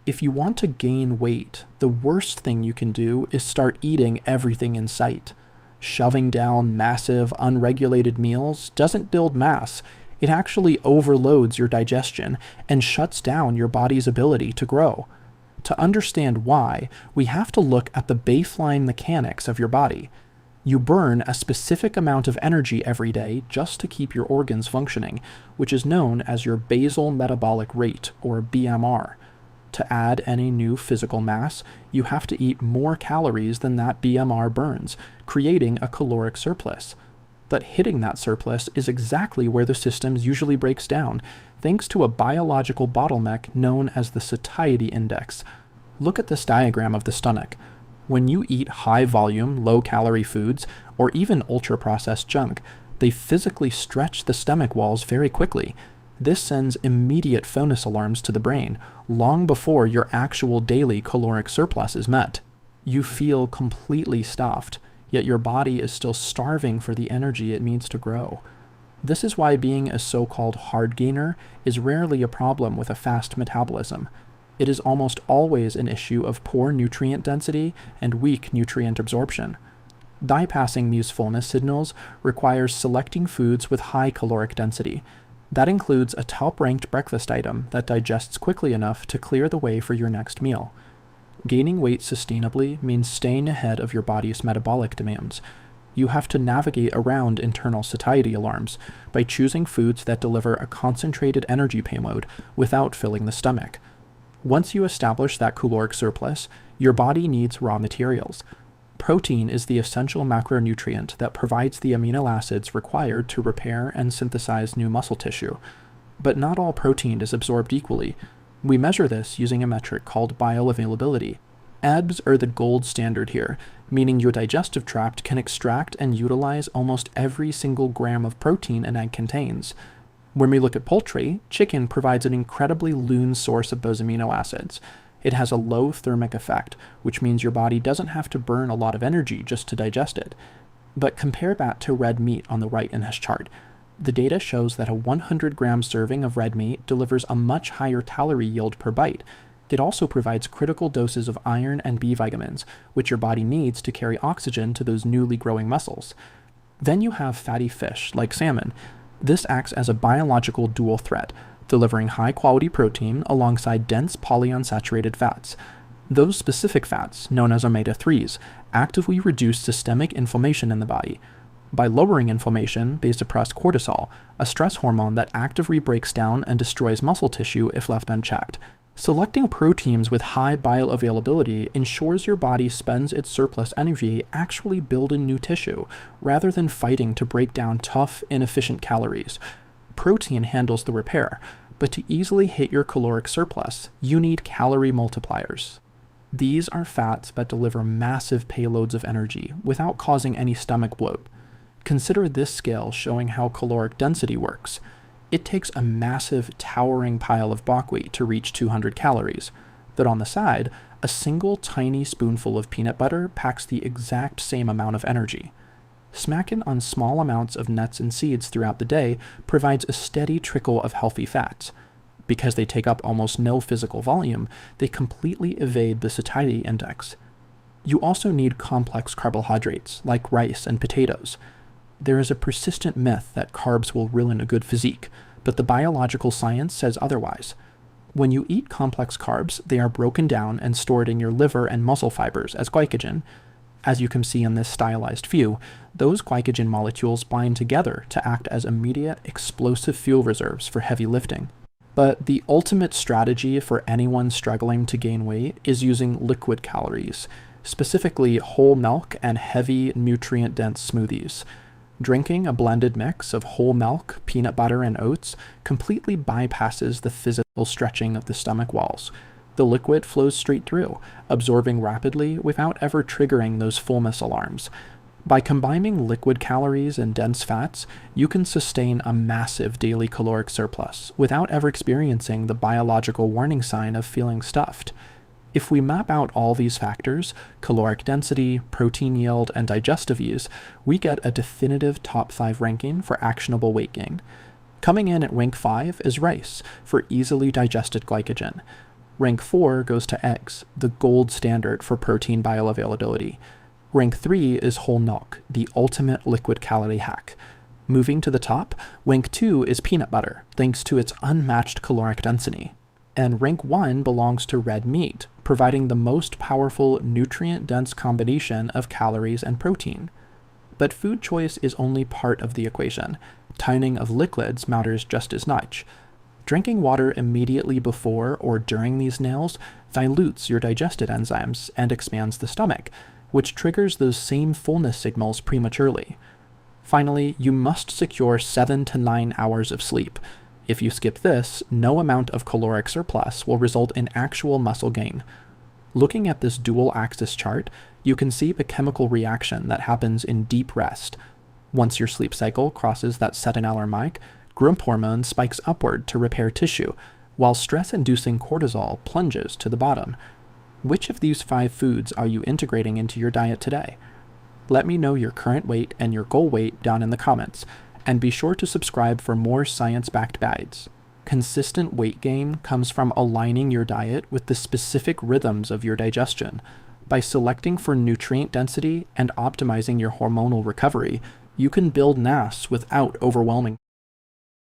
If you want to gain weight, the worst thing you can do is start eating everything in sight. Shoving down massive, unregulated meals doesn't build mass. It actually overloads your digestion and shuts down your body's ability to grow. To understand why, we have to look at the baseline mechanics of your body. You burn a specific amount of energy every day just to keep your organs functioning, which is known as your basal metabolic rate, or BMR. To add any new physical mass, you have to eat more calories than that BMR burns, creating a caloric surplus. But hitting that surplus is exactly where the system usually breaks down, thanks to a biological bottleneck known as the satiety index. Look at this diagram of the stomach. When you eat high-volume, low-calorie foods, or even ultra-processed junk, they physically stretch the stomach walls very quickly. This sends immediate phonus alarms to the brain, long before your actual daily caloric surplus is met. You feel completely stuffed, yet your body is still starving for the energy it needs to grow. This is why being a so-called hardgainer is rarely a problem with a fast metabolism. It is almost always an issue of poor nutrient density and weak nutrient absorption. Bypassing these fullness signals requires selecting foods with high caloric density. That includes a top-ranked breakfast item that digests quickly enough to clear the way for your next meal. Gaining weight sustainably means staying ahead of your body's metabolic demands. You have to navigate around internal satiety alarms by choosing foods that deliver a concentrated energy payload without filling the stomach. Once you establish that caloric surplus, your body needs raw materials. Protein is the essential macronutrient that provides the amino acids required to repair and synthesize new muscle tissue. But not all protein is absorbed equally. We measure this using a metric called bioavailability. ABS are the gold standard here, meaning your digestive tract can extract and utilize almost every single gram of protein an egg contains. When we look at poultry, chicken provides an incredibly lean source of those amino acids. It has a low thermic effect, which means your body doesn't have to burn a lot of energy just to digest it. But compare that to red meat on the right in this chart. The data shows that a 100-gram serving of red meat delivers a much higher calorie yield per bite. It also provides critical doses of iron and B vitamins, which your body needs to carry oxygen to those newly growing muscles. Then you have fatty fish, like salmon. This acts as a biological dual threat, delivering high-quality protein alongside dense polyunsaturated fats. Those specific fats, known as omega-3s, actively reduce systemic inflammation in the body. By lowering inflammation, they suppress cortisol, a stress hormone that actively breaks down and destroys muscle tissue if left unchecked. Selecting proteins with high bioavailability ensures your body spends its surplus energy actually building new tissue, rather than fighting to break down tough, inefficient calories. Protein handles the repair, but to easily hit your caloric surplus, you need calorie multipliers. These are fats that deliver massive payloads of energy without causing any stomach bloat. Consider this scale showing how caloric density works. It takes a massive, towering pile of buckwheat to reach 200 calories. Then on the side, a single tiny spoonful of peanut butter packs the exact same amount of energy. Smacking on small amounts of nuts and seeds throughout the day provides a steady trickle of healthy fats. Because they take up almost no physical volume, they completely evade the satiety index. You also need complex carbohydrates, like rice and potatoes. There is a persistent myth that carbs will ruin a good physique, but the biological science says otherwise. When you eat complex carbs, they are broken down and stored in your liver and muscle fibers as glycogen. As you can see in this stylized view, those glycogen molecules bind together to act as immediate explosive fuel reserves for heavy lifting. But the ultimate strategy for anyone struggling to gain weight is using liquid calories, specifically whole milk and heavy nutrient-dense smoothies. Drinking a blended mix of whole milk, peanut butter, and oats completely bypasses the physical stretching of the stomach walls. The liquid flows straight through, absorbing rapidly without ever triggering those fullness alarms. By combining liquid calories and dense fats, you can sustain a massive daily caloric surplus without ever experiencing the biological warning sign of feeling stuffed. If we map out all these factors, caloric density, protein yield, and digestive ease, we get a definitive top 5 ranking for actionable weight gain. Coming in at rank 5 is rice, for easily digested glycogen. Rank 4 goes to eggs, the gold standard for protein bioavailability. Rank 3 is whole milk, the ultimate liquid calorie hack. Moving to the top, rank 2 is peanut butter, thanks to its unmatched caloric density. And rank 1 belongs to red meat, providing the most powerful nutrient-dense combination of calories and protein. But food choice is only part of the equation. Timing of liquids matters just as much. Drinking water immediately before or during these meals dilutes your digested enzymes and expands the stomach, which triggers those same fullness signals prematurely. Finally, you must secure 7 to 9 hours of sleep. If you skip this, no amount of caloric surplus will result in actual muscle gain. Looking at this dual-axis chart, you can see the chemical reaction that happens in deep rest. Once your sleep cycle crosses that 7-hour mark, growth hormone spikes upward to repair tissue, while stress-inducing cortisol plunges to the bottom. Which of these 5 foods are you integrating into your diet today? Let me know your current weight and your goal weight down in the comments, and be sure to subscribe for more science-backed guides. Consistent weight gain comes from aligning your diet with the specific rhythms of your digestion. By selecting for nutrient density and optimizing your hormonal recovery, you can build mass without overwhelming.